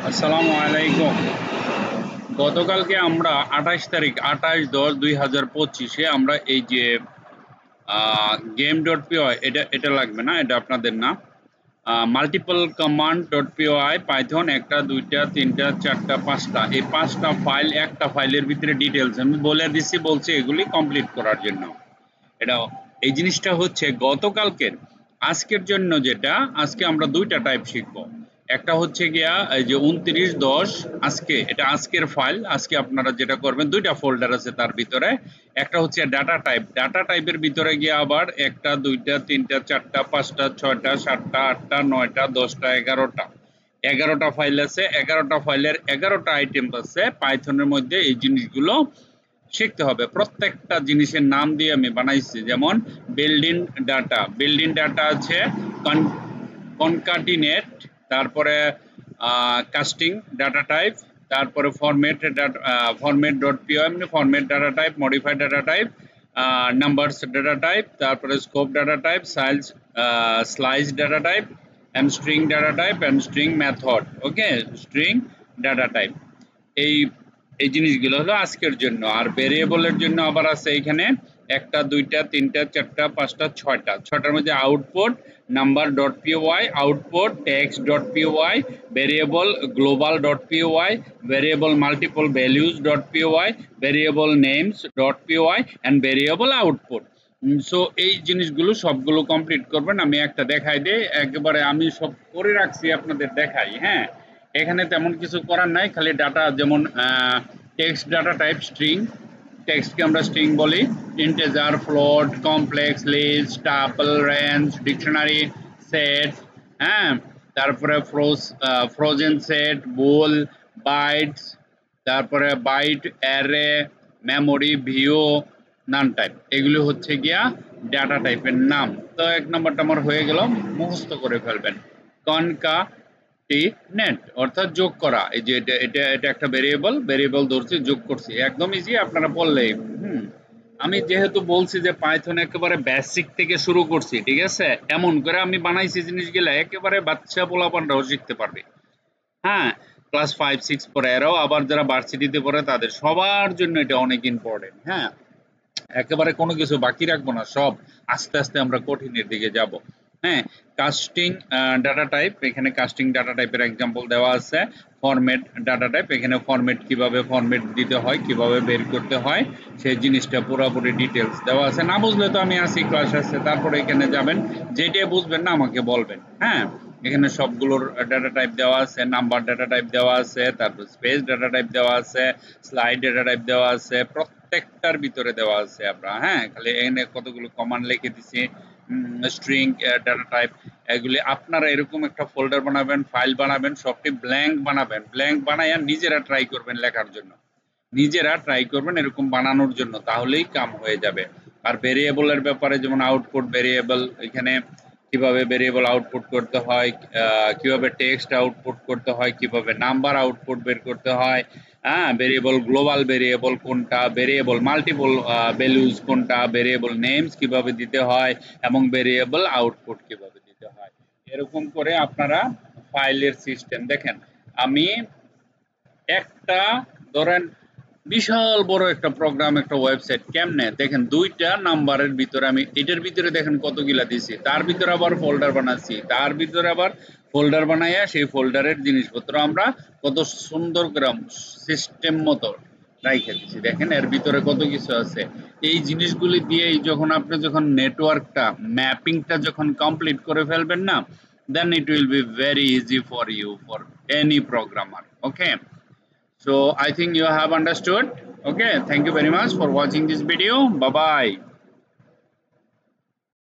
আসসালামু আলাইকুম। গতকালকে আমরা 28 তারিখ 28/10/2025 আমরা এই যে game.py এটা লাগবে না, এটা আপনাদের না। Multiple command dot PY python 1টা 2টা 3টা 4টা 5টা এই 5টা ফাইল একটা ফাইলের ভিতরে ডিটেলস আমি বলে দিচ্ছি, বলছি এগুলি কমপ্লিট করার জন্য। এটা এই জিনিসটা হচ্ছে গতকালকের। আজকের জন্য যেটা আজকে আমরা দুইটা টাইপ শিখব। একটা হচ্ছে গিয়া এই যে 29/10 আজকে, এটা আজকের ফাইল। আজকে আপনারা যেটা করবেন, দুইটা ফোল্ডার আছে তার ভিতরে। একটা হচ্ছে ডাটা টাইপ, ডাটা টাইপের ভিতরে গিয়ে আবার 1টা 2টা 3টা 4টা 5টা 6টা 7টা 8টা 9টা 10টা 11টা ফাইল আছে। 11টা ফাইলের 11টা আইটেম আছে পাইথনের মধ্যে। এই জিনিসগুলো শিখতে হবে। প্রত্যেকটা জিনিসের নাম দিয়ে আমি বানাইছি, যেমন বিল্ডিং ডাটা আছে, কনকাটিনেট, তারপরে কাস্টিং ডাটা টাইপ, তারপরে ফরম্যাট ডট পিও এমনি format data type, modified data type, numbers data type, তারপরে scope data type, slice data type, and string data type, and string method. Okay, string data type. এই এই জিনিসগুলো হলো আজকের জন্য। আর ভেরিয়েবলের জন্য আবার আছে এখানে 1টা 2টা 3টা 4টা 5টা 6টার মধ্যে output number dot PY, output text dot PY, variable global dot PY, variable multiple values dot PY, variable names dot PY and variable output. So এই জিনিসগুলো সবগুলো কমপ্লিট করবেন। আমি একটা দেখাই দিই, একেবারে আমি সব করে রাখছি, আপনাদের দেখাই। হ্যাঁ, এখানে তেমন কিছু করার নাই, খালি ডাটা, যেমন টেক্সট ডাটা টাইপ স্ট্রিং, টেক্সটকে আমরা স্ট্রিং বলি। Integer, float, complex, list, tuple, range, dictionary, set. হ্যাঁ, তারপরে ফ্রোজেন সেট, বুল, বাইটস, তারপরে byte, array, memory, view, none type. এগুলো হচ্ছে গিয়া ডাটা টাইপের নাম। তো 1 নম্বরটা আমার হয়ে গেল, মুখস্থ করে ফেলবেন। কনকাটিনেট অর্থাৎ যোগ করা। এই যে এটা একটা ভেরিয়েবল ধরছি, যোগ করছি, একদম ইজি, আপনারা বললেই। আমি যেহেতু বলছি যে পাইথন একেবারে বেসিক থেকে শুরু করছি, ঠিক আছে, এমন করে আমি বানাইছি জিনিসগুলো একেবারে বাচ্চা পোলাপানরাও শিখতে পারবে। হ্যাঁ, ক্লাস 5 6 পরে, এরাও আবার যারা ভার্সিটিতে পড়ে তাদের সবার জন্য এটা অনেক ইম্পর্টেন্ট। হ্যাঁ, একেবারে কোনো কিছু বাকি রাখবো না, সব আস্তে আস্তে আমরা কঠিনের দিকে যাব। হ্যাঁ, কাস্টিং ডাটা টাইপ, এখানে কাস্টিং ডাটা টাইপের এক্সাম্পল দেওয়া আছে। ফরম্যাট ডাটা টাইপ, এখানে ফরম্যাট কিভাবে ফরম্যাট দিতে হয়, কিভাবে বের করতে হয়, সেই জিনিসটা পুরোপুরি ডিটেলস দেওয়া আছে। না বুঝলে তো আমি আসি, ক্লাস আছে, তারপরে এখানে যাবেন, যেটা বুঝবেন না আমাকে বলবেন। হ্যাঁ, এখানে সবগুলোর ডাটা টাইপ দেওয়া আছে, নাম্বার ডাটা টাইপ দেওয়া আছে, তারপর স্পেস ডাটা টাইপ দেওয়া আছে, স্লাইড ডাটা টাইপ দেওয়া আছে, প্রত্যেকটার ভিতরে দেওয়া আছে। আমরা, হ্যাঁ, খালি এখানে কতগুলো কমান্ড লিখে দিছি। স্ট্রিং ডাটা টাইপ, এগুলি আপনারা এরকম একটা ফোল্ডার বানাবেন, ফাইল বানাবেন, সবটি ব্ল্যাঙ্ক বানাবেন। ব্ল্যাঙ্ক বানাইয়া নিজেরা ট্রাই করবেন লেখার জন্য, নিজেরা ট্রাই করবেন এরকম বানানোর জন্য, তাহলেই কাম হয়ে যাবে। আর ভেরিয়েবলের ব্যাপারে, যেমন আউটপুট ভেরিয়েবল, এখানে কিভাবে ভেরিয়েবল আউটপুট করতে হয়, কিভাবে টেক্সট আউটপুট করতে হয়, কিভাবে নাম্বার আউটপুট বের করতে হয়। হ্যাঁ, ভেরিয়েবল গ্লোবাল ভেরিয়েবল কোনটা, ভেরিয়েবল মাল্টিপল ভ্যালুজ কোনটা, ভেরিয়েবল নেমস কিভাবে দিতে হয়, এবং ভেরিয়েবল আউটপুট কিভাবে দিতে হয়। এরকম করে আপনারা ফাইলের সিস্টেম দেখেন। আমি একটা, ধরেন, বিশাল বড় একটা প্রোগ্রাম, একটা ওয়েবসাইট, কেমনে দেখেন, দুইটা নাম্বারের ভিতরে আমি এটার ভিতরে দেখেন কতগুলা দিছি, তার ভিতরে আবার ফোল্ডার বানাচ্ছি, তার ভিতরে আবার ফোল্ডার বানাইয়া সেই ফোল্ডারের জিনিসপত্র আমরা কত সুন্দর করে সিস্টেম মতো রাইখে দিছি। দেখেন এর ভিতরে কত কিছু আছে। এই জিনিসগুলি দিয়েই যখন আপনি যখন নেটওয়ার্কটা ম্যাপিংটা যখন কমপ্লিট করে ফেলবেন না, then it will be very easy for you, for any programmer. Okay, so I think you have understood. Okay, thank you very much for watching this video. Bye bye.